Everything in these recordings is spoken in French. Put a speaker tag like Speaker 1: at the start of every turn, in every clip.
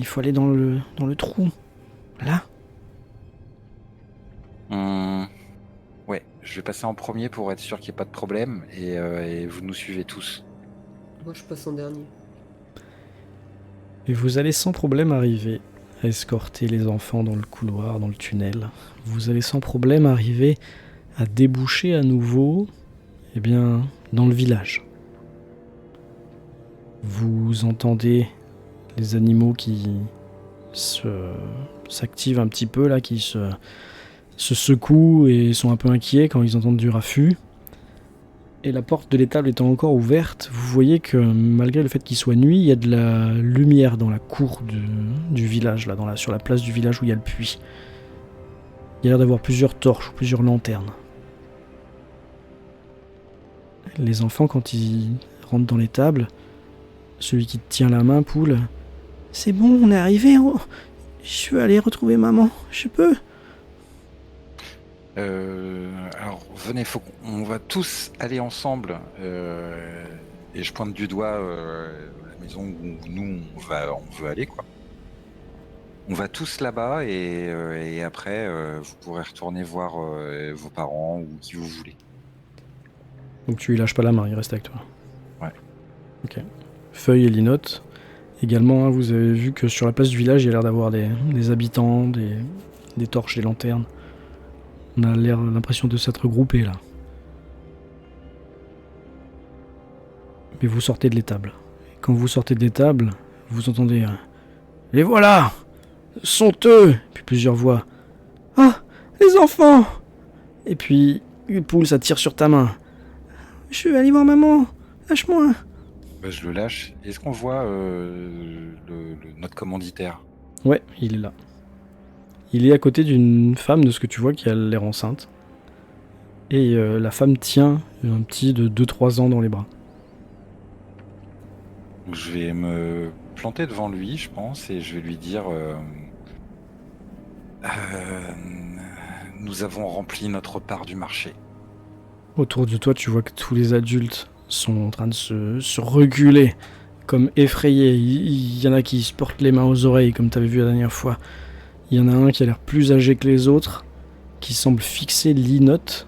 Speaker 1: Il faut aller dans le trou. Là.
Speaker 2: Ouais, je vais passer en premier pour être sûr qu'il n'y ait pas de problème et vous nous suivez tous.
Speaker 3: Moi, je passe en dernier.
Speaker 1: Et vous allez sans problème arriver à escorter les enfants dans le couloir, dans le tunnel. Vous allez sans problème arriver à déboucher à nouveau, dans le village. Vous entendez les animaux qui s'activent un petit peu là, qui se secouent et sont un peu inquiets quand ils entendent du raffut. Et la porte de l'étable étant encore ouverte, vous voyez que malgré le fait qu'il soit nuit, il y a de la lumière dans la cour du village, là, sur la place du village où il y a le puits. Il y a l'air d'avoir plusieurs torches ou plusieurs lanternes. Les enfants, quand ils rentrent dans l'étable, celui qui te tient la main, Poule, « C'est bon, on est arrivé, je veux aller retrouver maman, je peux ?»
Speaker 2: Alors venez, on va tous aller ensemble et je pointe du doigt la maison où nous on veut aller quoi. On va tous là-bas et après vous pourrez retourner voir vos parents ou qui vous voulez.
Speaker 1: Donc tu lui lâches pas la main, il reste avec toi.
Speaker 2: Ouais.
Speaker 1: Ok. Feuille et Linotte. Également, vous avez vu que sur la place du village, il y a l'air d'avoir des habitants, des torches, des lanternes. On a l'impression de s'être regroupés là. Mais vous sortez de l'étable. Quand vous sortez de l'étable, vous entendez « Les voilà ! Sont eux !» Puis plusieurs voix. « Ah, les enfants !» Et puis, une poule, ça tire sur ta main. « Je vais aller voir maman, lâche-moi !»
Speaker 2: Je le lâche. Est-ce qu'on voit notre commanditaire ?
Speaker 1: Ouais, il est là. Il est à côté d'une femme, de ce que tu vois, qui a l'air enceinte. Et la femme tient un petit de 2-3 ans dans les bras.
Speaker 2: Je vais me planter devant lui, je pense, et je vais lui dire nous avons rempli notre part du marché.
Speaker 1: Autour de toi, tu vois que tous les adultes sont en train de se reculer, comme effrayés. Il y en a qui se portent les mains aux oreilles, comme tu avais vu la dernière fois. Il y en a un qui a l'air plus âgé que les autres, qui semble fixer Linotte,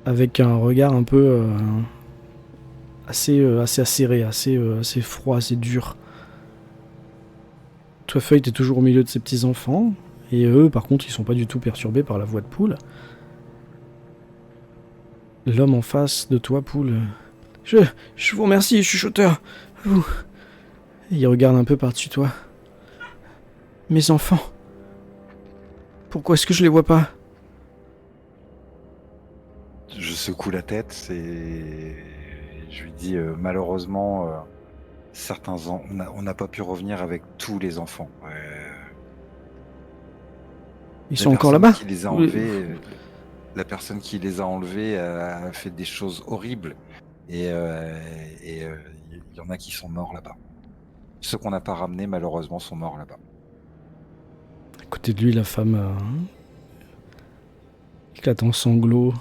Speaker 1: avec un regard un peu assez acéré, assez froid, assez dur. Toi, Feuille, t'es toujours au milieu de ces petits enfants, et eux, par contre, ils sont pas du tout perturbés par la voix de Poule. L'homme en face de toi, Poule. Je vous remercie, chuchoteur. Il regarde un peu par-dessus toi. Mes enfants. Pourquoi est-ce que je les vois pas ?
Speaker 2: Je secoue la tête et je lui dis malheureusement on n'a pas pu revenir avec tous les enfants.
Speaker 1: Ils sont encore là-bas ?
Speaker 2: Qui les a enlevés, la personne qui les a enlevés a fait des choses horribles et il y en a qui sont morts là-bas. Ceux qu'on n'a pas ramenés malheureusement sont morts là-bas.
Speaker 1: À côté de lui, la femme éclate en sanglots,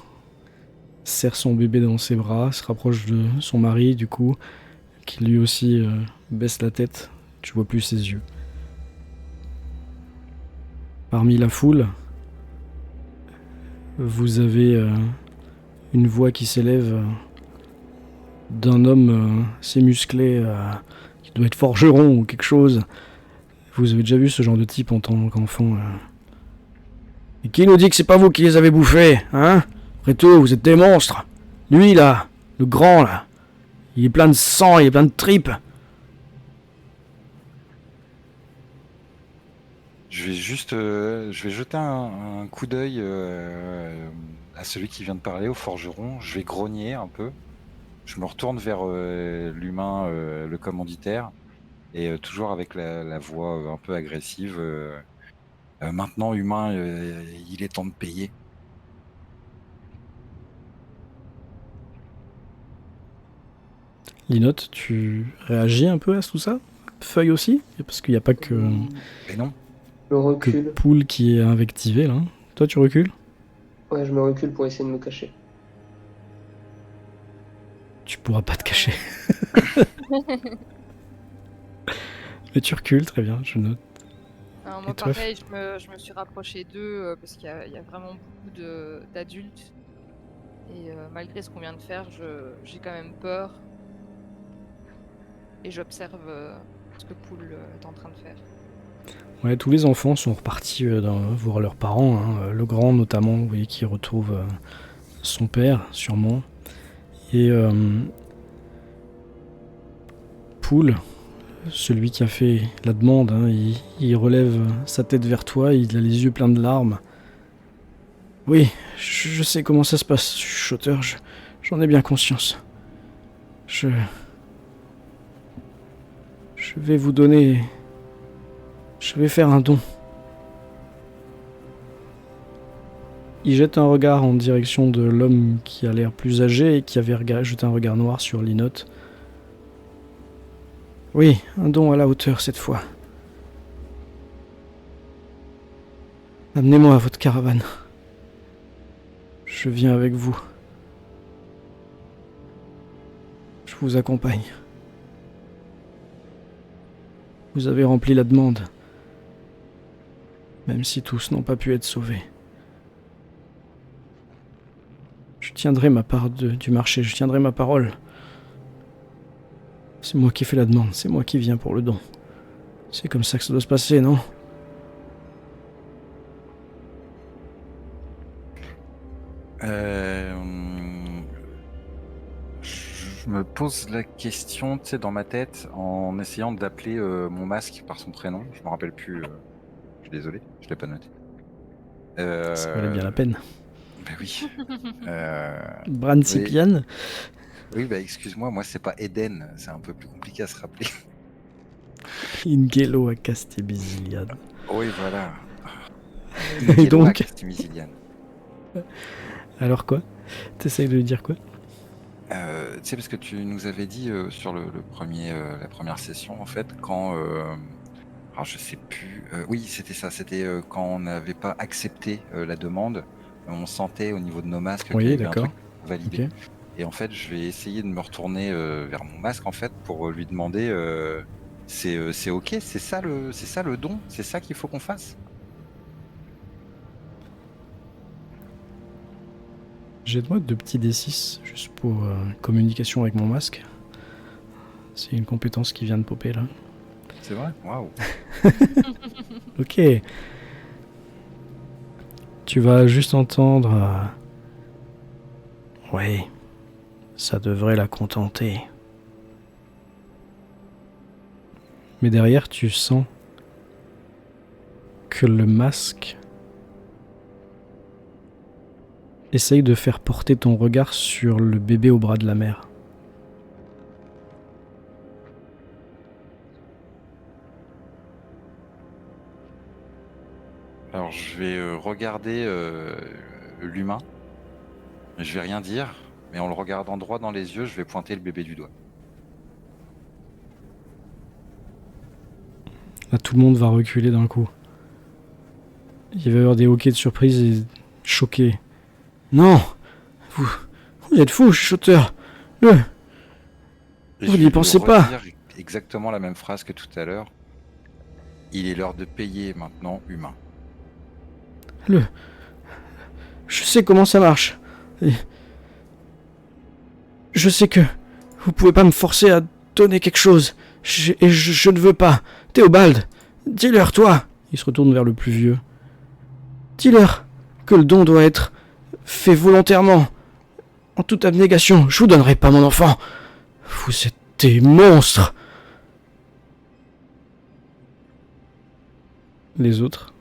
Speaker 1: serre son bébé dans ses bras, se rapproche de son mari du coup, qui lui aussi baisse la tête. Tu vois plus ses yeux. Parmi la foule, vous avez une voix qui s'élève d'un homme assez musclé, qui doit être forgeron ou quelque chose. Vous avez déjà vu ce genre de type en tant qu'enfant. Et qui nous dit que c'est pas vous qui les avez bouffés, hein ? Après tout, vous êtes des monstres. Lui là, le grand là, il est plein de sang, il est plein de tripes.
Speaker 2: Je vais jeter un coup d'œil à celui qui vient de parler, au forgeron. Je vais grogner un peu. Je me retourne vers l'humain, le commanditaire, et toujours avec la voix un peu agressive. Maintenant, humain, il est temps de payer.
Speaker 1: Linotte, tu réagis un peu à tout ça ? Feuille aussi ? Parce qu'il n'y a pas que,
Speaker 2: Mais non.
Speaker 3: Je recule.
Speaker 1: que Poule qui est invectivé là. Toi, tu recules ?
Speaker 3: Ouais, je me recule pour essayer de me cacher.
Speaker 1: Tu pourras pas te cacher. Mais tu recules, très bien, je note.
Speaker 4: Alors,
Speaker 1: Et
Speaker 4: moi,
Speaker 1: toi,
Speaker 4: pareil, je me suis rapprochée d'eux parce qu'il y a vraiment beaucoup d'adultes. Et malgré ce qu'on vient de faire, j'ai quand même peur. Et j'observe ce que Poul est en train de faire.
Speaker 1: Ouais, tous les enfants sont repartis voir leurs parents, hein. Le grand notamment, vous voyez, qui retrouve son père, sûrement. Et Poul, celui qui a fait la demande, hein, il relève sa tête vers toi, il a les yeux pleins de larmes. Oui, je sais comment ça se passe, chuchoteur, j'en ai bien conscience. Je vais vous donner... Je vais faire un don. Il jette un regard en direction de l'homme qui a l'air plus âgé et qui avait jeté un regard noir sur Linotte. Oui, un don à la hauteur cette fois. Amenez-moi à votre caravane. Je viens avec vous. Je vous accompagne. Vous avez rempli la demande. Même si tous n'ont pas pu être sauvés. Je tiendrai ma part du marché, je tiendrai ma parole. C'est moi qui fais la demande, c'est moi qui viens pour le don. C'est comme ça que ça doit se passer, non ?
Speaker 2: Je me pose la question, tu sais, dans ma tête, en essayant d'appeler mon masque par son prénom. Je me rappelle plus. Je suis désolé, je l'ai pas noté.
Speaker 1: Ça valait bien la peine.
Speaker 2: Bah oui.
Speaker 1: Bran Cipian ?
Speaker 2: Oui, bah excuse-moi, moi c'est pas Eden, c'est un peu plus compliqué à se rappeler.
Speaker 1: Ingelo à Castibizilian.
Speaker 2: Oui, voilà.
Speaker 1: Et donc
Speaker 2: Castibizilian.
Speaker 1: Alors quoi ? T'essayes de lui dire quoi ?
Speaker 2: Tu sais, parce que tu nous avais dit sur la première session, en fait, quand... alors je sais plus... oui, c'était ça, c'était quand on n'avait pas accepté la demande, on sentait au niveau de nos masques qu'il y avait un truc validé.
Speaker 1: Ok.
Speaker 2: Et en fait, je vais essayer de me retourner vers mon masque, en fait, pour lui demander... c'est ok, c'est ça le don, c'est ça qu'il faut qu'on fasse.
Speaker 1: Jette-moi 2 petits D6, juste pour communication avec mon masque. C'est une compétence qui vient de popper là.
Speaker 2: C'est vrai? Waouh.
Speaker 1: Ok. Tu vas juste entendre... Ouais, ça devrait la contenter. Mais derrière, tu sens que le masque essaye de faire porter ton regard sur le bébé au bras de la mère.
Speaker 2: Alors je vais regarder l'humain, je vais rien dire, mais en le regardant droit dans les yeux, je vais pointer le bébé du doigt.
Speaker 1: Là, tout le monde va reculer d'un coup. Il va y avoir des hoquets de surprise et choqués. Non, vous êtes fou, chuchoteur. Vous n'y pensez pas.
Speaker 2: Exactement la même phrase que tout à l'heure. Il est l'heure de payer maintenant, humain.
Speaker 1: Je sais comment ça marche. Je sais que vous pouvez pas me forcer à donner quelque chose. Je ne veux pas. Théobald, dis-leur, toi. Il se retourne vers le plus vieux. Dis-leur que le don doit être fait volontairement, en toute abnégation. Je vous donnerai pas mon enfant. Vous êtes des monstres. Les autres,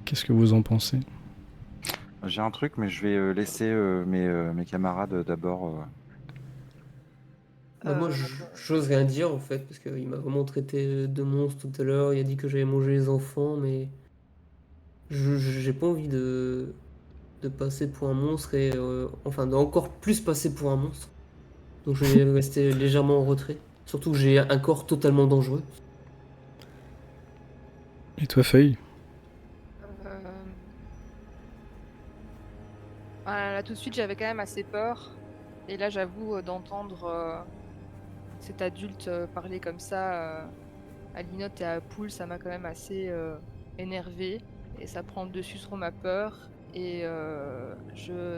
Speaker 1: qu'est-ce que vous en pensez ?
Speaker 2: J'ai un truc, mais je vais laisser mes camarades d'abord.
Speaker 3: Moi, j'ose rien dire en fait, parce qu'il m'a vraiment traité de monstre tout à l'heure. Il a dit que j'avais mangé les enfants, mais j'ai pas envie de passer pour un monstre et enfin d'encore plus passer pour un monstre. Donc je vais rester légèrement en retrait. Surtout que j'ai un corps totalement dangereux.
Speaker 1: Et toi, Feuille ?
Speaker 4: Là, tout de suite, j'avais quand même assez peur. Et là, j'avoue d'entendre cet adulte parler comme ça à Linotte et à Poule, ça m'a quand même assez énervée. Et ça prend le dessus sur ma peur. Et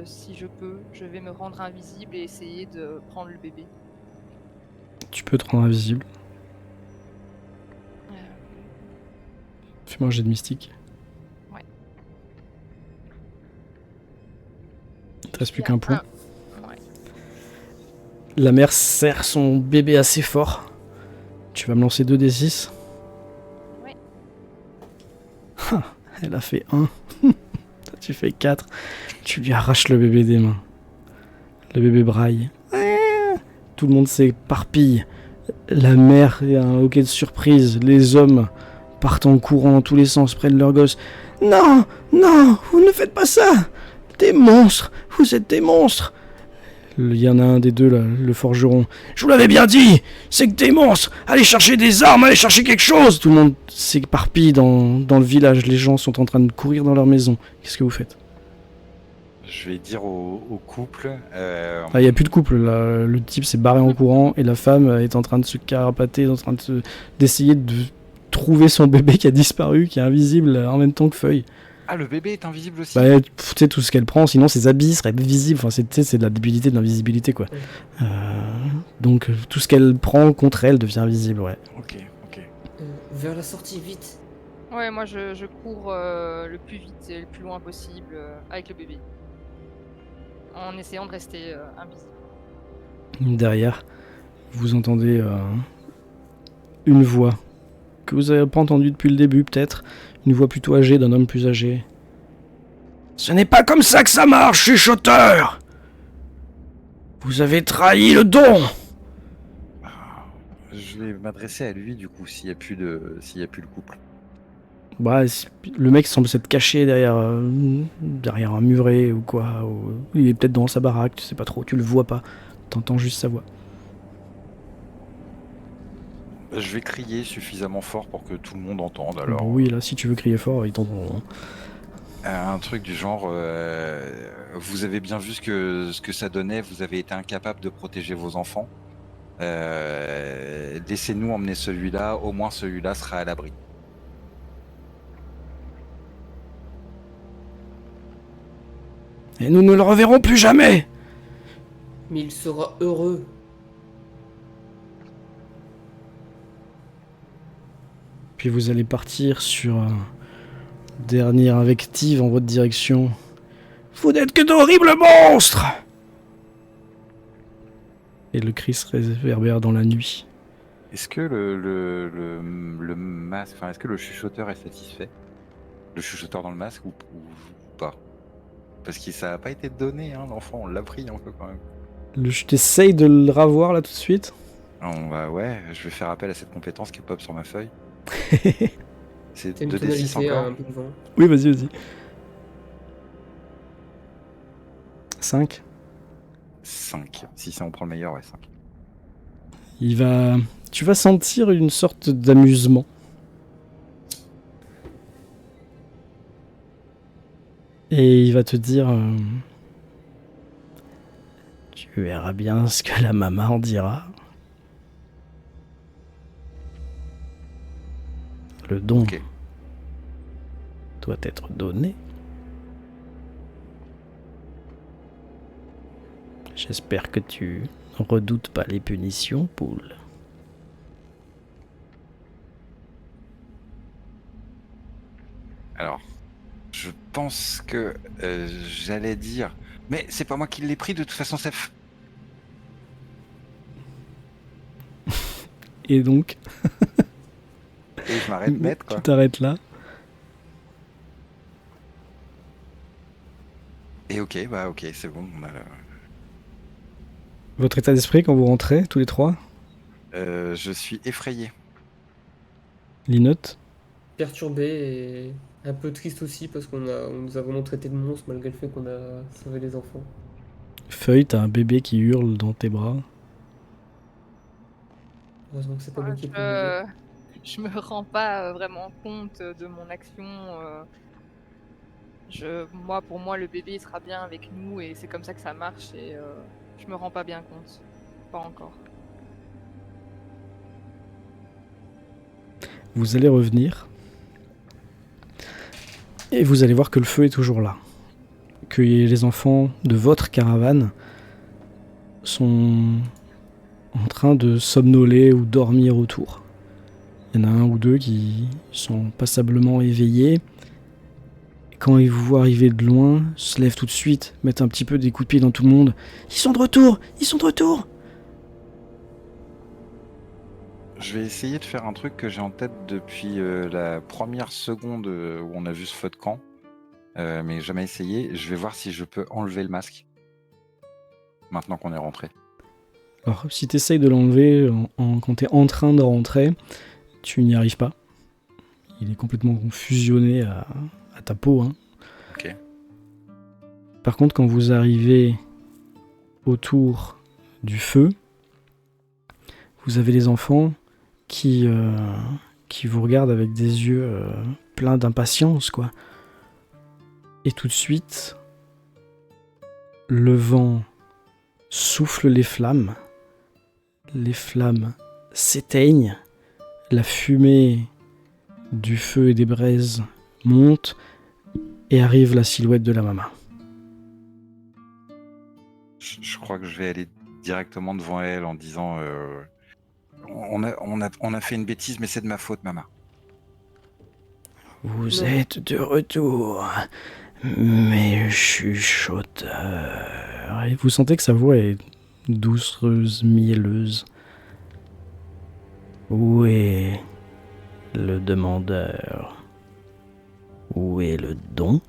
Speaker 4: si je peux, je vais me rendre invisible et essayer de prendre le bébé.
Speaker 1: Tu peux te rendre invisible.
Speaker 4: Euh,
Speaker 1: Fais-moi un jet de mystique.
Speaker 4: Ouais.
Speaker 1: Il te reste plus
Speaker 4: Il y a
Speaker 1: qu'un point.
Speaker 4: Ouais.
Speaker 1: La mère serre son bébé assez fort. Tu vas me lancer 2d6.
Speaker 4: Ouais.
Speaker 1: Elle a fait 1. Toi, tu fais 4. Tu lui arraches le bébé des mains. Le bébé braille. Tout le monde s'éparpille. La mère est un hoquet de surprise. Les hommes partent en courant dans tous les sens, prennent leurs gosses. Non, non, vous ne faites pas ça. Des monstres, vous êtes des monstres. Il y en a un des deux là, le forgeron. Je vous l'avais bien dit, c'est que des monstres. Allez chercher des armes, allez chercher quelque chose. Tout le monde s'éparpille dans le village. Les gens sont en train de courir dans leur maison. Qu'est-ce que vous faites?
Speaker 2: Je vais dire au couple.
Speaker 1: Ah, il n'y a plus de couple là. Le type s'est barré en courant et la femme est en train de se carapater, en train d'essayer de trouver son bébé qui a disparu, qui est invisible en même temps que Feuille.
Speaker 2: Ah, le bébé est invisible aussi.
Speaker 1: Bah, tu sais tout ce qu'elle prend, sinon ses habits seraient visibles. Enfin, c'est de la débilité, de l'invisibilité quoi. Donc tout ce qu'elle prend contre elle devient invisible, ouais.
Speaker 2: Ok.
Speaker 3: Vers la sortie, vite.
Speaker 4: Ouais, moi je cours le plus vite et le plus loin possible avec le bébé. En essayant de rester invisible.
Speaker 1: Derrière, vous entendez une voix que vous n'avez pas entendue depuis le début peut-être. Une voix plutôt âgée d'un homme plus âgé. Ce n'est pas comme ça que ça marche, chuchoteur! Vous avez trahi le don!
Speaker 2: Je vais m'adresser à lui du coup s'il y a plus le couple.
Speaker 1: Bah, le mec semble s'être caché derrière un muret ou quoi. Il est peut-être dans sa baraque, tu sais pas trop, tu le vois pas. T'entends juste sa voix.
Speaker 2: Je vais crier suffisamment fort pour que tout le monde entende. Alors,
Speaker 1: Bon, oui, là, si tu veux crier fort, ils t'entendront.
Speaker 2: un truc du genre, vous avez bien vu ce que ça donnait. Vous avez été incapable de protéger vos enfants. Laissez-nous emmener celui-là. Au moins celui-là sera à l'abri.
Speaker 1: Et nous ne le reverrons plus jamais!
Speaker 3: Mais il sera heureux.
Speaker 1: Puis vous allez partir sur dernière invective en votre direction. Vous n'êtes que d'horribles monstres! Et le cri se réverbère dans la nuit.
Speaker 2: Est-ce que le masque, est-ce que le chuchoteur est satisfait? Le chuchoteur dans le masque ou pas? Parce que ça n'a pas été donné, hein, l'enfant, on l'a pris un peu quand même.
Speaker 1: Je t'essaye de le ravoir là tout de suite.
Speaker 2: Ouais, je vais faire appel à cette compétence qui pop sur ma feuille. C'est
Speaker 3: T'as une
Speaker 2: 2d6
Speaker 3: tonalité
Speaker 2: encore.
Speaker 3: un peu de vent.
Speaker 1: Oui, vas-y. 5.
Speaker 2: 5. Si on prend le meilleur, ouais, 5.
Speaker 1: Tu vas sentir une sorte d'amusement. Et il va te dire... tu verras bien ce que la maman en dira. Le don doit être donné. J'espère que tu redoutes pas les punitions, Poule.
Speaker 2: Alors, je pense que j'allais dire... Mais c'est pas moi qui l'ai pris, de toute façon, c'est...
Speaker 1: Et donc,
Speaker 2: Et je m'arrête net, quoi.
Speaker 1: tu t'arrêtes là.
Speaker 2: Et ok, c'est bon, on a
Speaker 1: Votre état d'esprit quand vous rentrez, tous les trois?
Speaker 2: je suis effrayé.
Speaker 1: Linotte?
Speaker 3: Perturbé et un peu triste aussi parce on nous a vraiment traité de monstres malgré le fait qu'on a sauvé les enfants.
Speaker 1: Feuille, t'as un bébé qui hurle dans tes bras.
Speaker 3: Heureusement que c'est pas lui qui est plus
Speaker 4: Je me rends pas vraiment compte de mon action. Pour moi, le bébé sera bien avec nous et c'est comme ça que ça marche et je me rends pas bien compte. Pas encore.
Speaker 1: Vous allez revenir. Et vous allez voir que le feu est toujours là. Que les enfants de votre caravane sont en train de somnoler ou dormir autour. Il y en a un ou deux qui sont passablement éveillés. Quand ils vous voient arriver de loin, se lèvent tout de suite, mettent un petit peu des coups de pied dans tout le monde. Ils sont de retour! Ils sont de retour!
Speaker 2: Je vais essayer de faire un truc que j'ai en tête depuis la première seconde où on a vu ce feu de camp, mais jamais essayé. Je vais voir si je peux enlever le masque maintenant qu'on est rentré.
Speaker 1: Alors, si tu essayes de l'enlever quand tu es en train de rentrer, tu n'y arrives pas. Il est complètement fusionné à ta peau. Hein.
Speaker 2: Ok.
Speaker 1: Par contre, quand vous arrivez autour du feu, vous avez les enfants qui vous regardent avec des yeux pleins d'impatience, quoi. Et tout de suite, le vent souffle les flammes s'éteignent, la fumée du feu et des braises monte, et arrive la silhouette de la maman.
Speaker 2: Je crois que je vais aller directement devant elle en disant on a fait une bêtise, mais c'est de ma faute, maman.
Speaker 1: Vous êtes de retour, mes chuchoteurs. Et vous sentez que sa voix est doucereuse, mielleuse. Où est le demandeur? Où est le don?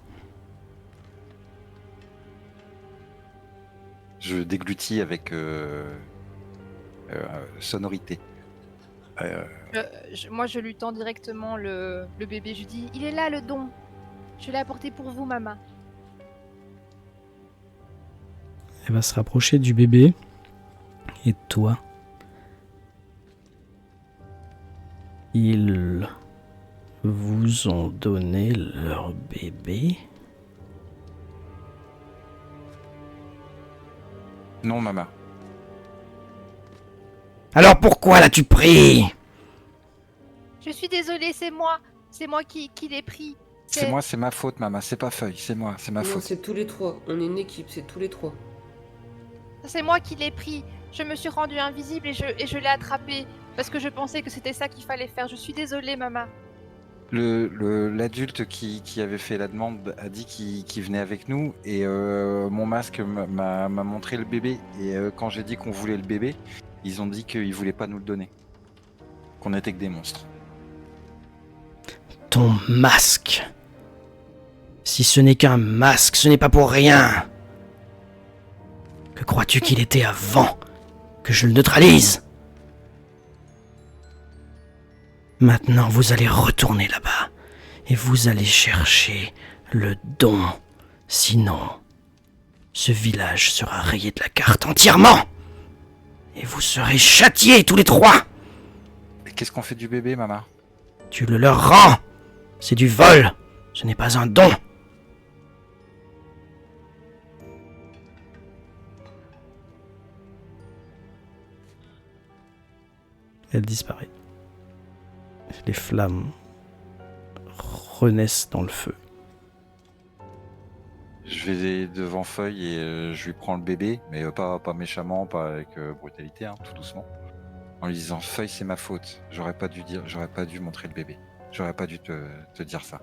Speaker 2: Je déglutis avec sonorité.
Speaker 4: Moi, je lui tends directement le bébé. Je lui dis, il est là, le don. Je l'ai apporté pour vous, maman.
Speaker 1: Elle va se rapprocher du bébé et de toi. Ils vous ont donné leur bébé?
Speaker 2: Non, maman.
Speaker 1: Alors pourquoi l'as-tu pris?
Speaker 4: Je suis désolée, c'est moi. C'est moi qui l'ai pris.
Speaker 2: C'est moi, c'est ma faute, maman. C'est pas Feuille, c'est moi, c'est ma
Speaker 3: Non,
Speaker 2: faute.
Speaker 3: c'est tous les trois. On est une équipe, c'est tous les trois.
Speaker 4: C'est moi qui l'ai pris. Je me suis rendue invisible et je l'ai attrapé. Parce que je pensais que c'était ça qu'il fallait faire. Je suis désolée, maman.
Speaker 2: L'adulte qui avait fait la demande a dit qu'il venait avec nous et mon masque m'a montré le bébé et quand j'ai dit qu'on voulait le bébé, ils ont dit qu'ils voulaient pas nous le donner, qu'on était que des monstres.
Speaker 1: Ton masque. Si ce n'est qu'un masque, ce n'est pas pour rien. Que crois-tu qu'il était avant que je le neutralise? Maintenant, vous allez retourner là-bas et vous allez chercher le don. Sinon, ce village sera rayé de la carte entièrement. Et vous serez châtiés tous les trois.
Speaker 2: Et qu'est-ce qu'on fait du bébé, maman?
Speaker 1: Tu le leur rends. C'est du vol. Ce n'est pas un don. Elle disparaît. Les flammes renaissent dans le feu.
Speaker 2: Je vais devant Feuille et je lui prends le bébé, mais pas méchamment, pas avec brutalité, hein, tout doucement. En lui disant Feuille, c'est ma faute. J'aurais pas dû montrer le bébé. J'aurais pas dû te dire ça.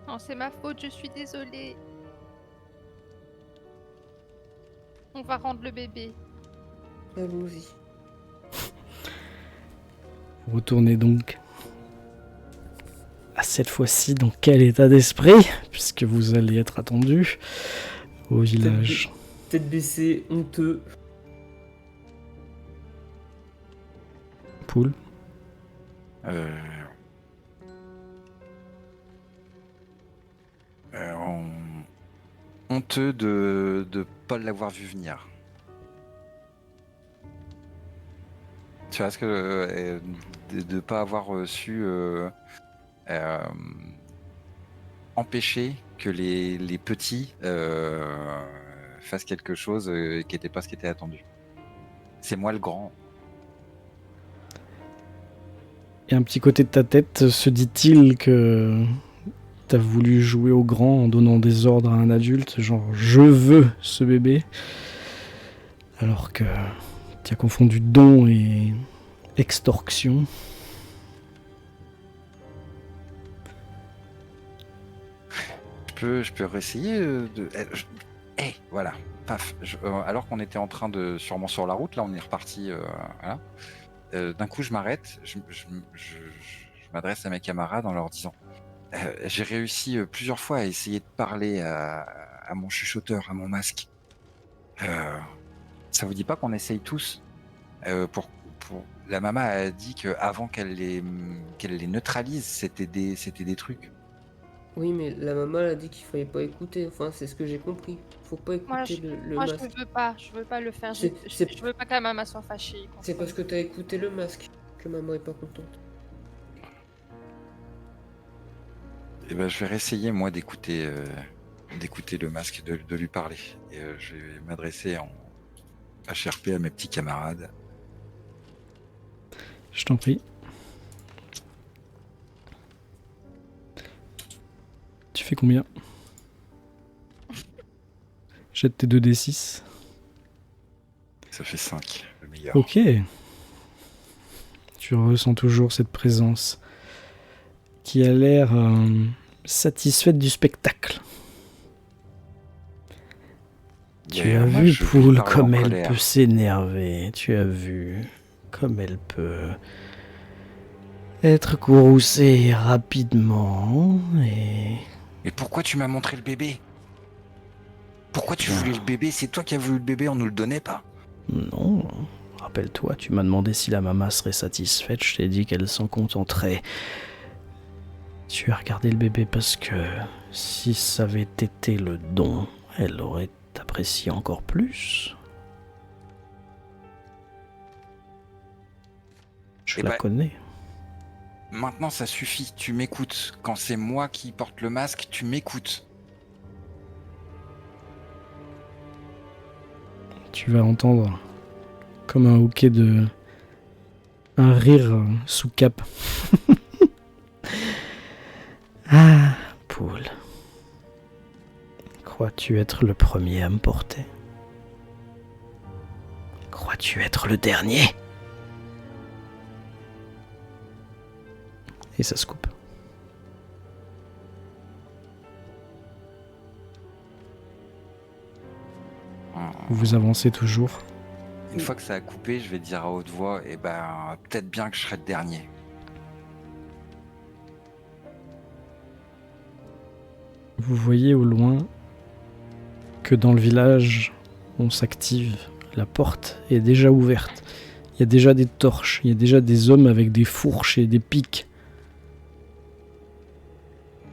Speaker 4: Non, c'est ma faute, je suis désolée. On va rendre le bébé.
Speaker 3: Allons-y.
Speaker 1: Vous retournez donc à cette fois-ci dans quel état d'esprit, puisque vous allez être attendu au village.
Speaker 3: Tête baissée, honteux.
Speaker 1: Poule.
Speaker 2: Honteux de pas l'avoir vu venir. Tu vois ce que de pas avoir su empêcher que les petits fassent quelque chose qui n'était pas ce qui était attendu. C'est moi le grand.
Speaker 1: Et un petit côté de ta tête se dit-il que t'as voulu jouer au grand en donnant des ordres à un adulte, genre je veux ce bébé, alors que tu as confondu don et extorsion.
Speaker 2: Je peux réessayer de. Voilà. Paf. Alors qu'on était en train de. Sûrement sur la route, là, on est reparti. Voilà. D'un coup, je m'arrête. Je m'adresse à mes camarades en leur disant j'ai réussi plusieurs fois à essayer de parler à mon chuchoteur, à mon masque. Ça vous dit pas qu'on essaye tous pour... La maman a dit qu'avant qu'elle les neutralise, c'était des trucs.
Speaker 3: Oui, mais la maman elle a dit qu'il fallait pas écouter. Enfin, c'est ce que j'ai compris. Faut pas écouter le
Speaker 4: Moi,
Speaker 3: masque.
Speaker 4: je veux pas le faire.
Speaker 3: C'est-
Speaker 4: Je veux pas que la maman soit fâchée.
Speaker 3: C'est parce que t'as écouté le masque que maman est pas contente.
Speaker 2: Et ben, je vais réessayer moi d'écouter le masque, de lui parler. Et je vais m'adresser en HRP à mes petits camarades.
Speaker 1: Je t'en prie. Tu fais combien? Jette tes 2d6.
Speaker 2: Ça fait 5, le meilleur.
Speaker 1: Ok. Tu ressens toujours cette présence qui a l'air satisfaite du spectacle. Tu as vu, Poule, comme elle peut s'énerver. Tu as vu comme elle peut être courroucée rapidement et...
Speaker 2: Mais pourquoi tu m'as montré le bébé? Pourquoi tu voulais le bébé? C'est toi qui as voulu le bébé, on nous le donnait pas.
Speaker 1: Non, rappelle-toi, tu m'as demandé si la maman serait satisfaite, je t'ai dit qu'elle s'en contenterait. Tu as regardé le bébé parce que si ça avait été le don, elle aurait apprécié encore plus. Je la connais.
Speaker 2: Maintenant, ça suffit, tu m'écoutes. Quand c'est moi qui porte le masque, tu m'écoutes.
Speaker 1: Tu vas entendre comme un hoquet de... un rire sous cape. Ah, Poule. Crois-tu être le premier à me porter? Crois-tu être le dernier? Et ça se coupe. Vous avancez toujours.
Speaker 2: Une fois que ça a coupé, je vais dire à haute voix, peut-être bien que je serai le dernier.
Speaker 1: Vous voyez au loin que dans le village, on s'active. La porte est déjà ouverte. Il y a déjà des torches, il y a déjà des hommes avec des fourches et des pics.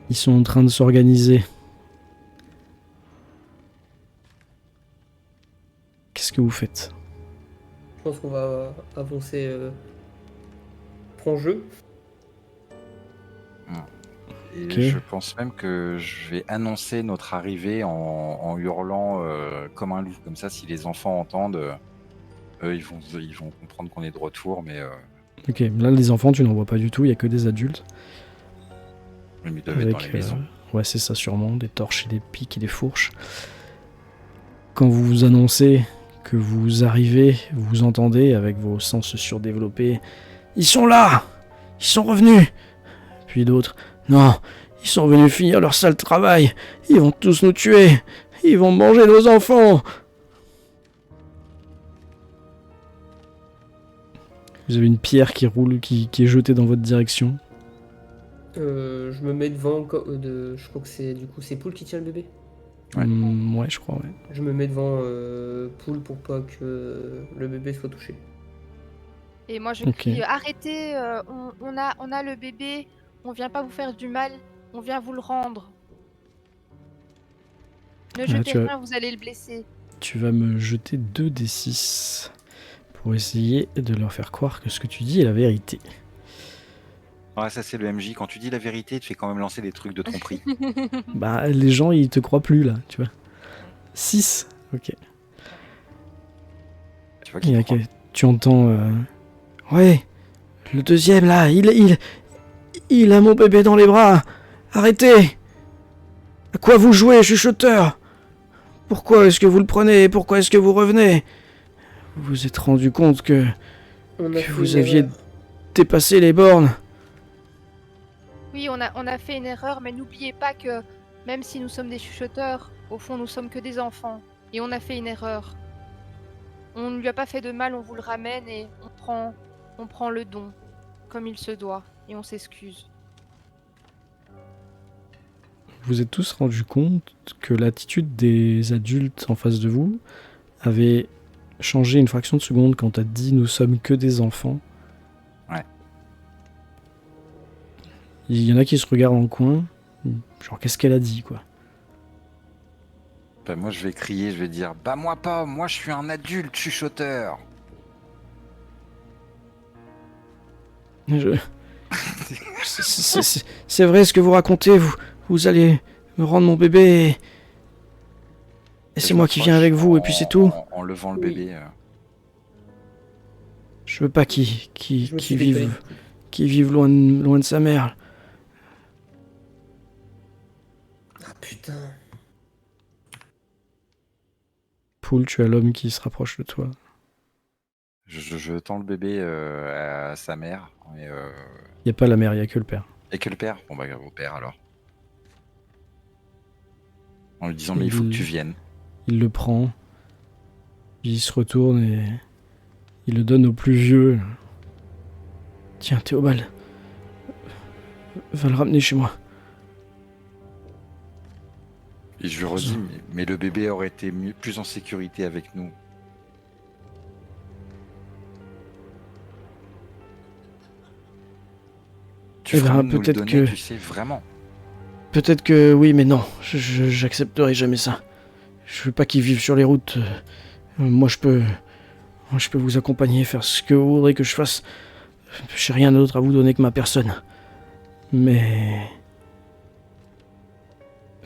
Speaker 1: Ils sont en train de s'organiser. Qu'est-ce que vous faites?
Speaker 3: Je pense qu'on va avancer franc-jeu.
Speaker 2: Et
Speaker 1: Okay.
Speaker 2: je pense même que je vais annoncer notre arrivée en hurlant comme un loup. Comme ça, si les enfants entendent, ils vont comprendre qu'on est de retour. Mais
Speaker 1: Ok, là les enfants tu n'en vois pas du tout, il n'y a que des adultes.
Speaker 2: ils doivent être dans les maisons.
Speaker 1: Ouais, c'est ça sûrement, des torches et des pics et des fourches. Quand vous vous annoncez que vous arrivez, vous entendez avec vos sens surdéveloppés « Ils sont là! Ils sont revenus !» Puis d'autres « Non, ils sont venus finir leur sale travail! Ils vont tous nous tuer! Ils vont manger nos enfants !» Vous avez une pierre qui roule, qui est jetée dans votre direction.
Speaker 3: Je me mets devant. Je crois que c'est Poule qui tient le bébé.
Speaker 2: Ouais.
Speaker 1: Ouais, je crois, ouais.
Speaker 3: Je me mets devant Poule pour pas que le bébé soit touché.
Speaker 4: Et moi je
Speaker 1: Ok.
Speaker 4: crie arrêtez, on a le bébé, on vient pas vous faire du mal, on vient vous le rendre. Ne jetez
Speaker 1: tu as-
Speaker 4: rien, vous allez le blesser.
Speaker 1: Tu vas me jeter 2d6 pour essayer de leur faire croire que ce que tu dis est la vérité.
Speaker 2: Ouais, ça c'est le MJ. Quand tu dis la vérité, tu fais quand même lancer des trucs de tromperie.
Speaker 1: Bah, les gens, ils te croient plus, là, tu vois. 6. Ok.
Speaker 2: Tu vois
Speaker 1: Il y
Speaker 2: qu'il
Speaker 1: a
Speaker 2: croit.
Speaker 1: tu entends... Ouais, Le deuxième, là, il a mon bébé dans les bras. Arrêtez! À quoi vous jouez, chuchoteur? Pourquoi est-ce que vous le prenez? Pourquoi est-ce que vous revenez? Vous vous êtes rendu compte que
Speaker 3: On a fait
Speaker 1: vous
Speaker 3: une
Speaker 1: aviez
Speaker 3: erreur.
Speaker 1: dépassé les bornes?
Speaker 4: Oui, on a fait une erreur, mais n'oubliez pas que même si nous sommes des chuchoteurs, au fond, nous sommes que des enfants. Et on a fait une erreur. On ne lui a pas fait de mal, on vous le ramène et on prend le don, comme il se doit, et on s'excuse.
Speaker 1: Vous êtes tous rendu compte que l'attitude des adultes en face de vous avait changé une fraction de seconde quand t'as dit nous sommes que des enfants.
Speaker 2: Ouais.
Speaker 1: Il y en a qui se regardent en coin, genre qu'est-ce qu'elle a dit quoi.
Speaker 2: Bah, moi, je vais crier, je vais dire bah moi pas, moi je suis un adulte chuchoteur.
Speaker 1: Je- c'est vrai ce que vous racontez, vous allez me rendre mon bébé et c'est
Speaker 2: Je
Speaker 1: moi qui viens
Speaker 2: m'approche
Speaker 1: avec vous et puis c'est tout.
Speaker 2: En levant le
Speaker 3: Oui.
Speaker 2: bébé.
Speaker 1: Je veux pas
Speaker 3: Je me suis
Speaker 1: qu'il
Speaker 3: décalé.
Speaker 1: vive loin de sa mère.
Speaker 3: Ah putain.
Speaker 1: Poule, tu as l'homme qui se rapproche de toi.
Speaker 2: Je tends le bébé à sa mère.
Speaker 1: Y a pas la mère, y a que le père.
Speaker 2: Et que le père? Bon bah au père alors. En lui disant mais il faut que tu viennes.
Speaker 1: Il le prend, puis il se retourne et il le donne au plus vieux. Tiens, Théobald, va le ramener chez moi.
Speaker 2: Et je lui redis mais le bébé aurait été plus en sécurité avec nous. Tu
Speaker 1: Eh ben,
Speaker 2: feras de nous le
Speaker 1: peut-être
Speaker 2: donner,
Speaker 1: que-
Speaker 2: tu sais, vraiment.
Speaker 1: Peut-être que oui, mais non, j'accepterai jamais ça. Je veux pas qu'il vive sur les routes. Moi, je peux vous accompagner, faire ce que vous voudrez que je fasse. J'ai rien d'autre à vous donner que ma personne. Mais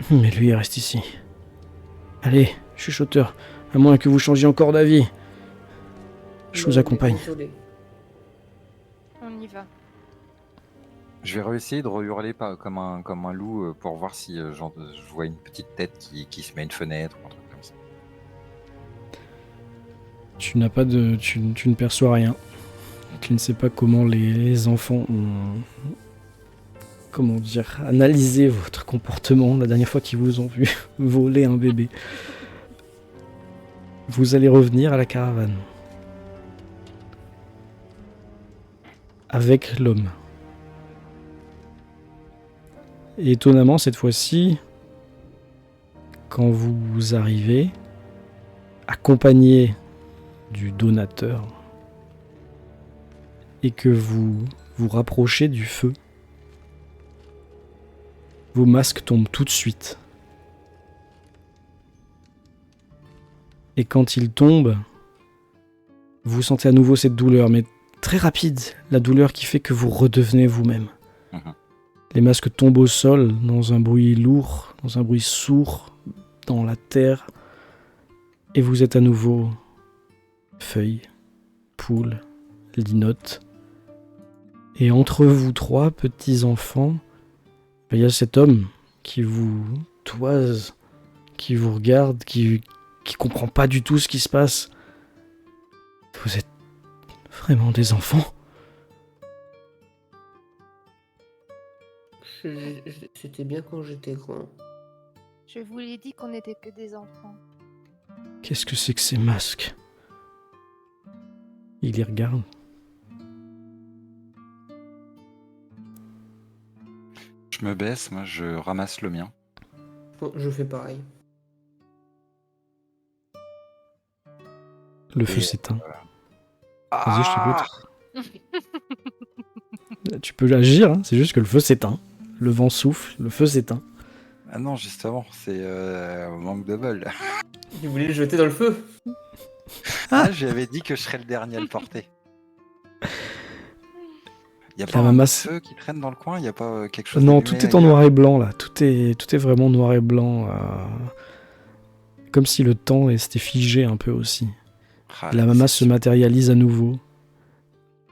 Speaker 1: lui, il reste ici. Allez, chuchoteur, à moins que vous changiez encore d'avis. Je vous
Speaker 3: Non,
Speaker 1: accompagne.
Speaker 3: désolé.
Speaker 4: On y va.
Speaker 2: Je vais réessayer de hurler comme un loup pour voir si je vois une petite tête qui se met à une fenêtre ou un truc comme ça.
Speaker 1: Tu n'as pas de. Tu ne perçois rien. Tu ne sais pas comment les enfants ont. Comment dire, analysé votre comportement la dernière fois qu'ils vous ont vu voler un bébé. Vous allez revenir à la caravane. Avec l'homme. Et étonnamment, cette fois-ci, quand vous arrivez, accompagné du donateur, et que vous vous rapprochez du feu, vos masques tombent tout de suite. Et quand ils tombent, vous sentez à nouveau cette douleur, mais très rapide, la douleur qui fait que vous redevenez vous-même.
Speaker 2: Mhm.
Speaker 1: Les masques tombent au sol, dans un bruit lourd, dans un bruit sourd, dans la terre, et vous êtes à nouveau Feuille, Poule, Linotte. Et entre vous trois petits enfants, il y a cet homme qui vous toise, qui vous regarde, qui comprend pas du tout ce qui se passe. Vous êtes vraiment des enfants?
Speaker 3: C'était bien quand j'étais grand.
Speaker 4: Je vous l'ai dit qu'on n'était que des enfants.
Speaker 1: Qu'est-ce que c'est que ces masques? Il y regarde.
Speaker 2: Je me baisse, moi je ramasse le mien.
Speaker 3: Bon, je fais pareil.
Speaker 1: Le feu
Speaker 2: Et,
Speaker 1: s'éteint.
Speaker 2: Ah
Speaker 1: Vas-y, je t'écoute. Tu peux agir, hein, c'est juste que le feu s'éteint. Le vent souffle, le feu s'éteint.
Speaker 2: Ah non, justement, c'est manque de bol.
Speaker 3: Tu voulais le jeter dans le feu?
Speaker 2: Ah, j'avais dit que je serais le dernier à le porter. Y a pas
Speaker 1: La
Speaker 2: un
Speaker 1: maman,
Speaker 2: feu qui traîne dans le coin? Y a pas quelque chose
Speaker 1: Non,
Speaker 2: d'allumé
Speaker 1: tout est en
Speaker 2: ailleurs
Speaker 1: noir et blanc là. Tout est vraiment noir et blanc. Comme si le temps s'était figé un peu aussi.
Speaker 2: Ah,
Speaker 1: La maman se matérialise à nouveau,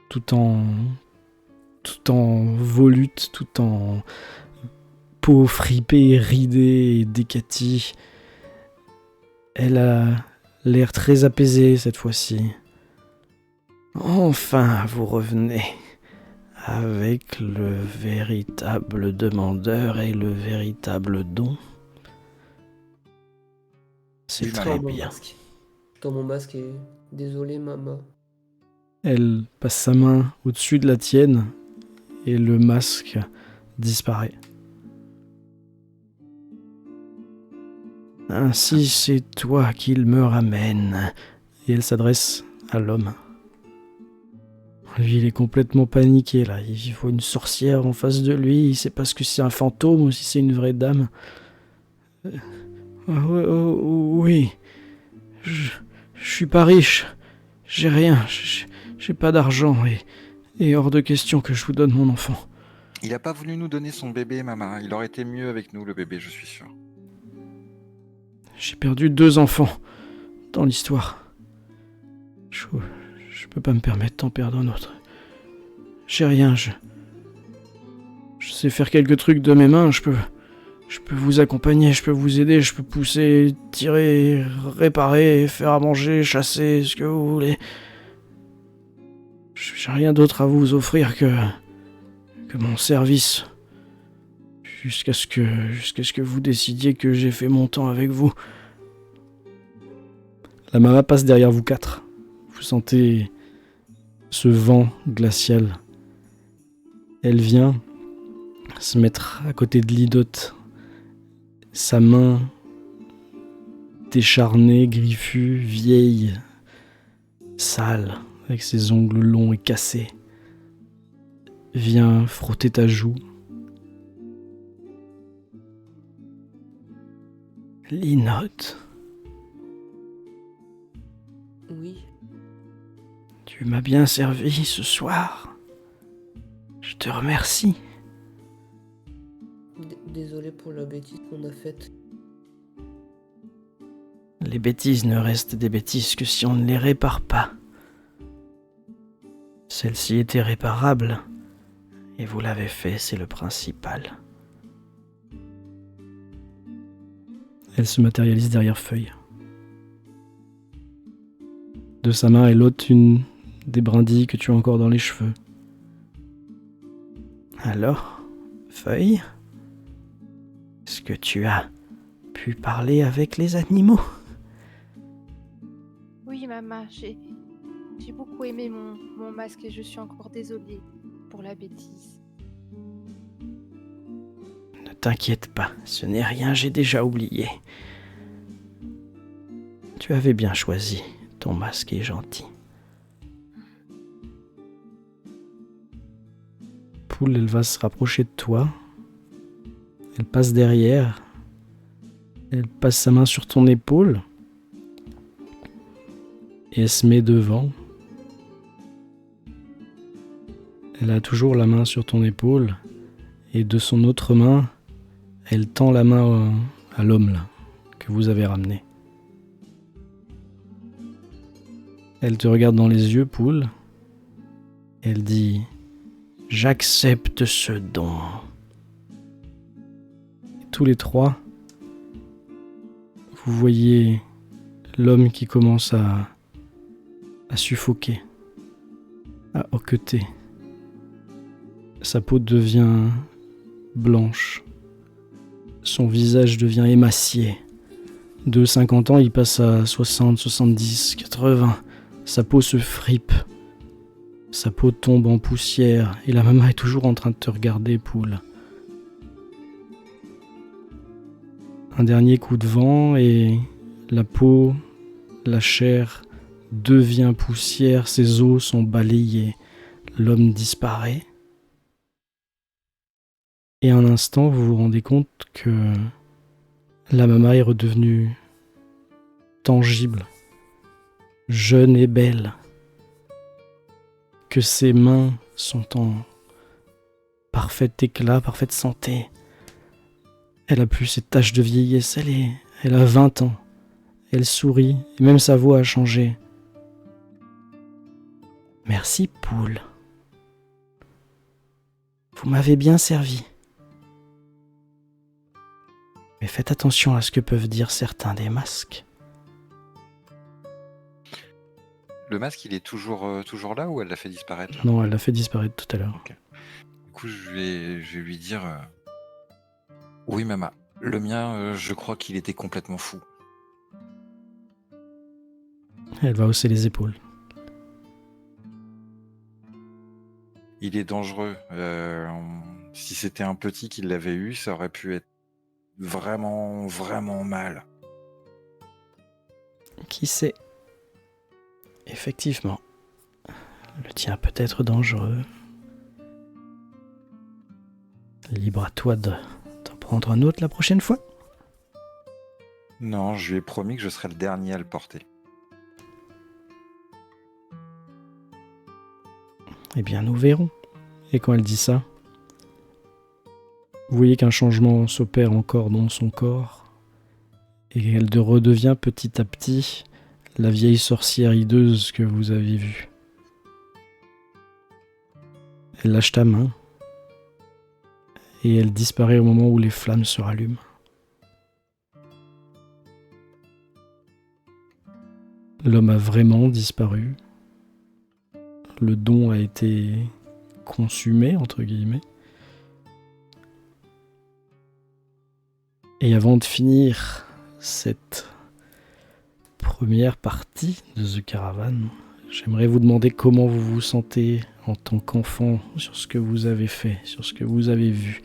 Speaker 1: tout en tout en volute, tout en peau fripée, ridée et décatie. Elle a l'air très apaisée cette fois-ci. Enfin, vous revenez avec le véritable demandeur et le véritable don. C'est
Speaker 2: Oui,
Speaker 3: Je
Speaker 1: très
Speaker 3: tends mon
Speaker 1: bien.
Speaker 3: masque. Je tends mon masque et désolé, maman.
Speaker 1: Elle passe sa main au-dessus de la tienne et le masque disparaît. Ainsi, c'est toi qu'il me ramène. Et elle s'adresse à l'homme. Lui, il est complètement paniqué là. Il faut une sorcière en face de lui. Il sait pas ce que c'est un fantôme ou si c'est une vraie dame. Oui, je suis pas riche. J'ai rien. J'ai pas d'argent et hors de question que je vous donne mon enfant.
Speaker 2: Il a pas voulu nous donner son bébé, maman. Il aurait été mieux avec nous, le bébé, je suis sûr.
Speaker 1: J'ai perdu 2 enfants dans l'histoire. Je peux pas me permettre d'en perdre un autre. J'ai rien, je sais faire quelques trucs de mes mains, je peux vous accompagner, je peux vous aider, je peux pousser, tirer, réparer, faire à manger, chasser, ce que vous voulez. J'ai rien d'autre à vous offrir que mon service. Jusqu'à ce que vous décidiez que j'ai fait mon temps avec vous. La mama passe derrière vous 4. Vous sentez ce vent glacial. Elle vient se mettre à côté de Lidote. Sa main décharnée, griffue, vieille, sale, avec ses ongles longs et cassés, vient frotter ta joue. Linotte,
Speaker 3: Oui.
Speaker 1: tu m'as bien servi ce soir. Je te remercie.
Speaker 3: Désolé pour la bêtise qu'on a faite.
Speaker 1: Les bêtises ne restent des bêtises que si on ne les répare pas. Celle-ci était réparable, et vous l'avez fait, c'est le principal. Elle se matérialise derrière Feuille. De sa main, elle ôte une des brindilles que tu as encore dans les cheveux. Alors, Feuille, est-ce que tu as pu parler avec les animaux ?
Speaker 4: Oui, maman, j'ai beaucoup aimé mon masque et je suis encore désolée pour la bêtise.
Speaker 1: Ne t'inquiète pas, ce n'est rien, j'ai déjà oublié. Tu avais bien choisi, ton masque est gentil. Poule, elle va se rapprocher de toi. Elle passe derrière. Elle passe sa main sur ton épaule. Et elle se met devant. Elle a toujours la main sur ton épaule. Et de son autre main, elle tend la main à l'homme là, que vous avez ramené. Elle te regarde dans les yeux, Poule. Elle dit « J'accepte ce don. » Tous les trois, vous voyez l'homme qui commence à suffoquer, à hoqueter. Sa peau devient blanche. Son visage devient émacié. De 50 ans, il passe à 60, 70, 80. Sa peau se fripe. Sa peau tombe en poussière. Et la maman est toujours en train de te regarder, Poule. Un dernier coup de vent et la peau, la chair devient poussière. Ses os sont balayés. L'homme disparaît. Et un instant, vous vous rendez compte que la maman est redevenue tangible, jeune et belle, que ses mains sont en parfait éclat, parfaite santé. Elle a plus ses taches de vieillesse, elle a 20 ans, elle sourit, et même sa voix a changé. Merci, Poule. Vous m'avez bien servi. Mais faites attention à ce que peuvent dire certains des masques.
Speaker 2: Le masque, il est toujours là ou elle l'a fait disparaître là
Speaker 1: Non, elle l'a fait disparaître tout à l'heure.
Speaker 2: Du coup, je vais lui dire oui, maman. Le mien, je crois qu'il était complètement fou.
Speaker 1: Elle va hausser les épaules.
Speaker 2: Il est dangereux. Si c'était un petit qui l'avait eu, ça aurait pu être vraiment, vraiment mal.
Speaker 1: Qui sait? Effectivement. Le tien peut être dangereux. Libre à toi d'en prendre un autre la prochaine fois.
Speaker 2: Non, je lui ai promis que je serais le dernier à le porter.
Speaker 1: Eh bien, nous verrons. Et quand elle dit ça, vous voyez qu'un changement s'opère encore dans son corps et qu'elle redevient petit à petit la vieille sorcière hideuse que vous avez vue. Elle lâche ta main et elle disparaît au moment où les flammes se rallument. L'homme a vraiment disparu. Le don a été consumé, entre guillemets. Et avant de finir cette première partie de The Caravan, j'aimerais vous demander comment vous vous sentez en tant qu'enfant sur ce que vous avez fait, sur ce que vous avez vu,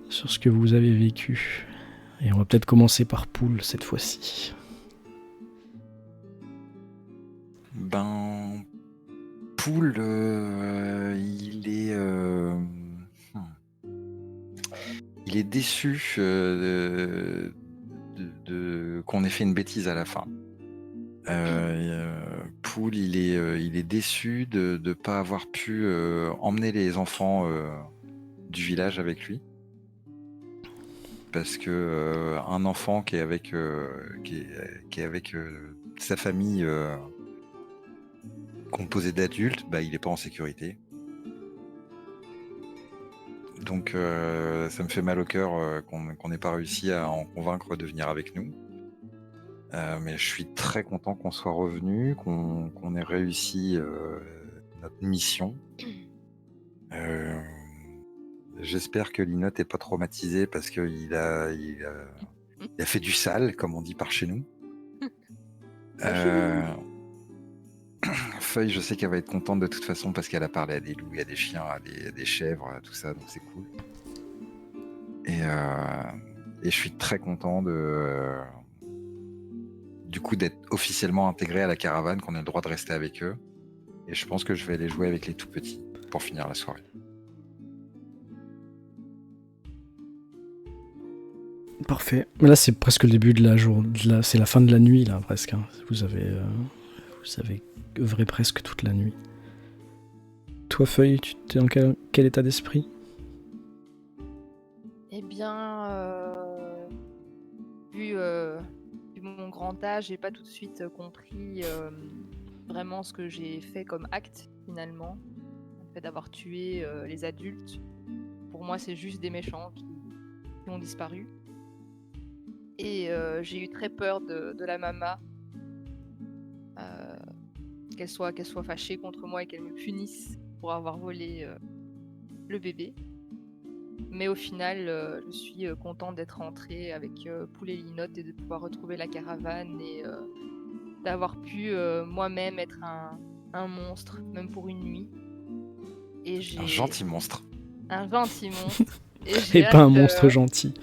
Speaker 1: sur ce que vous avez vécu. Et on va peut-être commencer par Poul cette fois-ci.
Speaker 2: Ben, Poul, il est déçu qu'on ait fait une bêtise à la fin. Poul, il est déçu de ne pas avoir pu emmener les enfants du village avec lui. Parce que un enfant qui est avec sa famille composée d'adultes, bah, il n'est pas en sécurité. Donc ça me fait mal au cœur qu'on n'ait pas réussi à en convaincre de venir avec nous. Mais je suis très content qu'on soit revenu, qu'on ait réussi notre mission. J'espère que Linotte n'est pas traumatisé parce qu'il a fait du sale, comme on dit par chez nous. Feuille, je sais qu'elle va être contente de toute façon parce qu'elle a parlé à des loups, à des chiens, à des chèvres, à tout ça, donc c'est cool. Et je suis très content du coup d'être officiellement intégré à la caravane, qu'on ait le droit de rester avec eux. Et je pense que je vais aller jouer avec les tout petits pour finir la soirée.
Speaker 1: Parfait. Mais là, c'est presque le début de la journée. C'est la fin de la nuit, là, presque. Hein. Vous avez œuvré presque toute la nuit. Toi, Feuille, tu es dans quel état d'esprit?
Speaker 4: Eh bien, vu mon grand âge, j'ai pas tout de suite compris vraiment ce que j'ai fait comme acte, finalement. Le fait d'avoir tué les adultes. Pour moi, c'est juste des méchants qui ont disparu. Et j'ai eu très peur de la mama, qu'elle soit fâchée contre moi et qu'elle me punisse pour avoir volé le bébé. Mais au final, je suis contente d'être rentrée avec Poul et Linotte et de pouvoir retrouver la caravane et d'avoir pu moi-même être un monstre, même pour une nuit. Et
Speaker 2: Un gentil monstre.
Speaker 4: Un gentil monstre.
Speaker 1: Et pas un monstre gentil.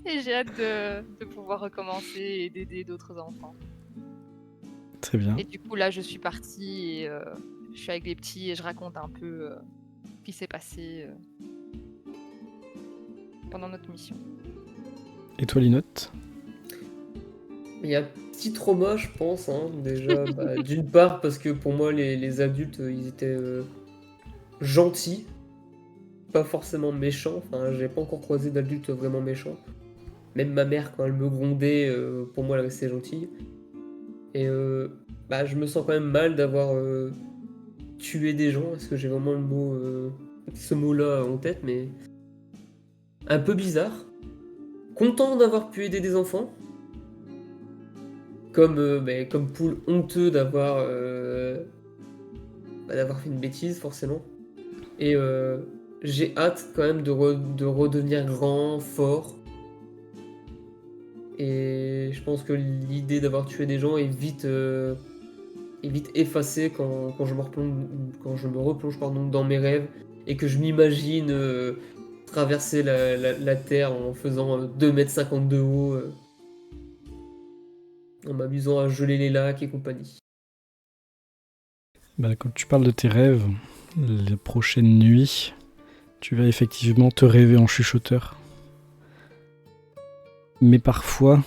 Speaker 4: Et j'ai hâte de pouvoir recommencer et d'aider d'autres enfants.
Speaker 1: Très bien.
Speaker 4: Et du coup, là, je suis partie et je suis avec les petits et je raconte un peu ce qui s'est passé pendant notre mission.
Speaker 1: Et toi, Linotte?
Speaker 3: Il y a un petit trauma, je pense, hein, déjà. D'une part, parce que pour moi, les adultes, ils étaient gentils, pas forcément méchants. Enfin, j'ai pas encore croisé d'adultes vraiment méchants. Même ma mère, quand elle me grondait, pour moi, elle restait gentille. Et je me sens quand même mal d'avoir tuer des gens, est-ce que j'ai vraiment ce mot-là en tête, mais un peu bizarre. Content d'avoir pu aider des enfants, comme Poule honteux d'avoir fait une bêtise forcément. Et j'ai hâte quand même de redevenir grand, fort. Et je pense que l'idée d'avoir tué des gens est vite effacée quand je me replonge pardon, dans mes rêves et que je m'imagine traverser la Terre en faisant 2,50 m de haut, en m'amusant à geler les lacs et compagnie.
Speaker 1: Bah, quand tu parles de tes rêves, les prochaines nuits, tu vas effectivement te rêver en chuchoteur. Mais parfois,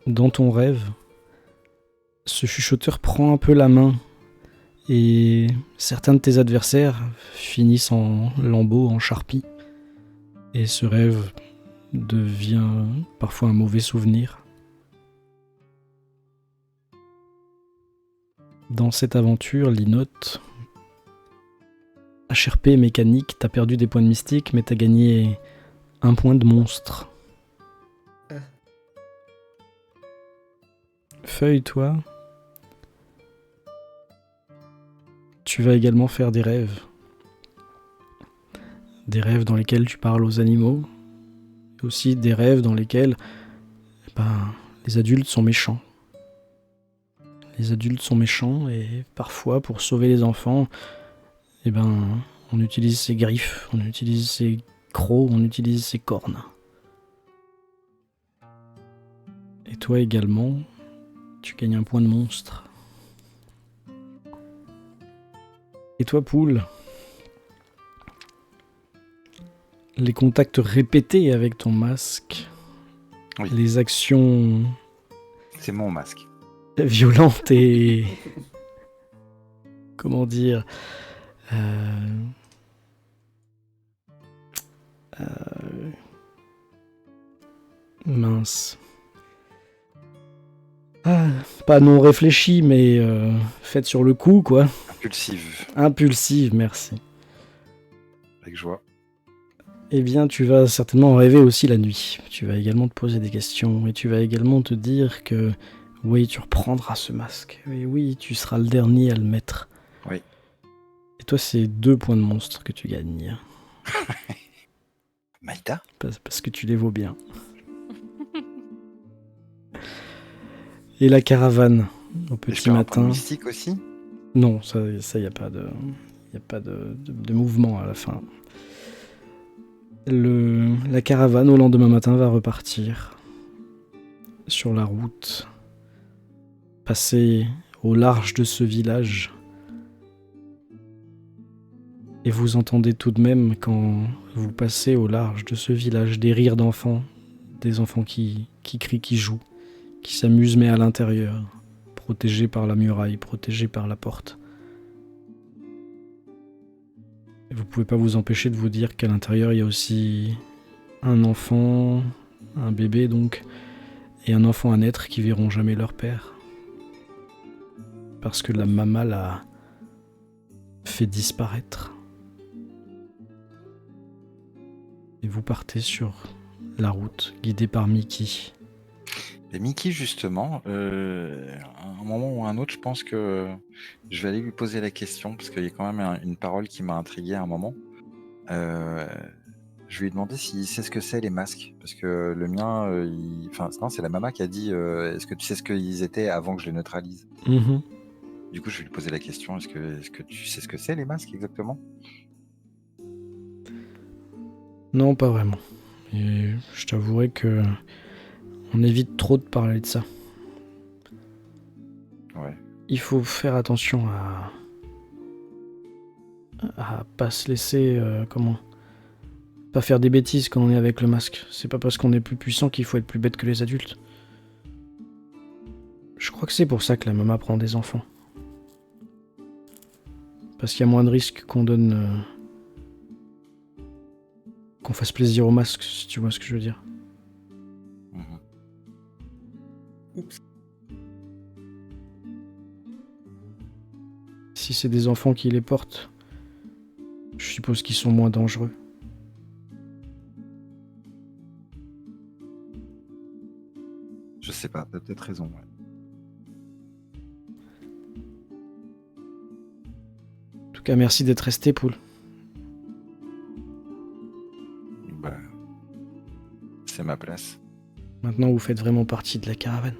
Speaker 1: dans ton rêve, ce chuchoteur prend un peu la main et certains de tes adversaires finissent en lambeaux, en charpie. Et ce rêve devient parfois un mauvais souvenir. Dans cette aventure, Linotte, HRP mécanique, t'as perdu des points de mystique, mais t'as gagné un point de monstre.
Speaker 3: Ah.
Speaker 1: Feuille, toi, tu vas également faire des rêves. Des rêves dans lesquels tu parles aux animaux. Et aussi des rêves dans lesquels les adultes sont méchants. Les adultes sont méchants et parfois, pour sauver les enfants, on utilise ses griffes, on utilise ses crocs, on utilise ses cornes. Et toi également, tu gagnes un point de monstre. Et toi, Poule, les contacts répétés avec ton masque,
Speaker 2: Oui.
Speaker 1: les actions
Speaker 2: C'est mon masque.
Speaker 1: violentes et... comment dire... mince. Pas non réfléchi, mais faite sur le coup, quoi.
Speaker 2: Impulsive,
Speaker 1: Impulsive, merci.
Speaker 2: avec joie.
Speaker 1: Eh bien, tu vas certainement rêver aussi la nuit. Tu vas également te poser des questions et tu vas également te dire que oui, tu reprendras ce masque. Et oui, tu seras le dernier à le mettre.
Speaker 2: Oui.
Speaker 1: Et toi, c'est 2 points de monstre que tu gagnes.
Speaker 2: Maïda ?
Speaker 1: Parce que tu les vaux bien. Et la caravane, au
Speaker 2: Je
Speaker 1: petit
Speaker 2: perds un point de
Speaker 1: matin.
Speaker 2: mystique aussi ?
Speaker 1: Non, ça y a pas de mouvement à la fin. La caravane au lendemain matin va repartir sur la route, passer au large de ce village. Et vous entendez tout de même, quand vous passez au large de ce village, des rires d'enfants, des enfants qui crient, qui jouent, qui s'amusent mais à l'intérieur, protégés par la muraille, protégés par la porte. Et vous pouvez pas vous empêcher de vous dire qu'à l'intérieur il y a aussi un enfant, un bébé donc, et un enfant à naître qui verront jamais leur père. Parce que la maman l'a fait disparaître. Et vous partez sur la route, guidé par Mickey.
Speaker 2: Et Mickey, justement, à un moment ou à un autre, je pense que je vais aller lui poser la question, parce qu'il y a quand même une parole qui m'a intrigué à un moment. Je vais lui demander s'il sait ce que c'est les masques, parce que le mien, non, c'est la maman qui a dit est-ce que tu sais ce qu'ils étaient avant que je les neutralise ?
Speaker 1: Mm-hmm.
Speaker 2: Du coup, je vais lui poser la question est-ce que tu sais ce que c'est les masques exactement ?
Speaker 1: Non, pas vraiment. Et je t'avouerai que on évite trop de parler de ça.
Speaker 2: Ouais.
Speaker 1: Il faut faire attention à pas se laisser... pas faire des bêtises quand on est avec le masque. C'est pas parce qu'on est plus puissant qu'il faut être plus bête que les adultes. Je crois que c'est pour ça que la maman prend des enfants. Parce qu'il y a moins de risques qu'on donne... qu'on fasse plaisir au masque, si tu vois ce que je veux dire.
Speaker 2: Mhm.
Speaker 3: Oups.
Speaker 1: Si c'est des enfants qui les portent, je suppose qu'ils sont moins dangereux.
Speaker 2: Je sais pas, t'as peut-être raison. Ouais.
Speaker 1: En tout cas, merci d'être resté, Poule.
Speaker 2: Bah, c'est ma place.
Speaker 1: Maintenant, vous faites vraiment partie de la caravane.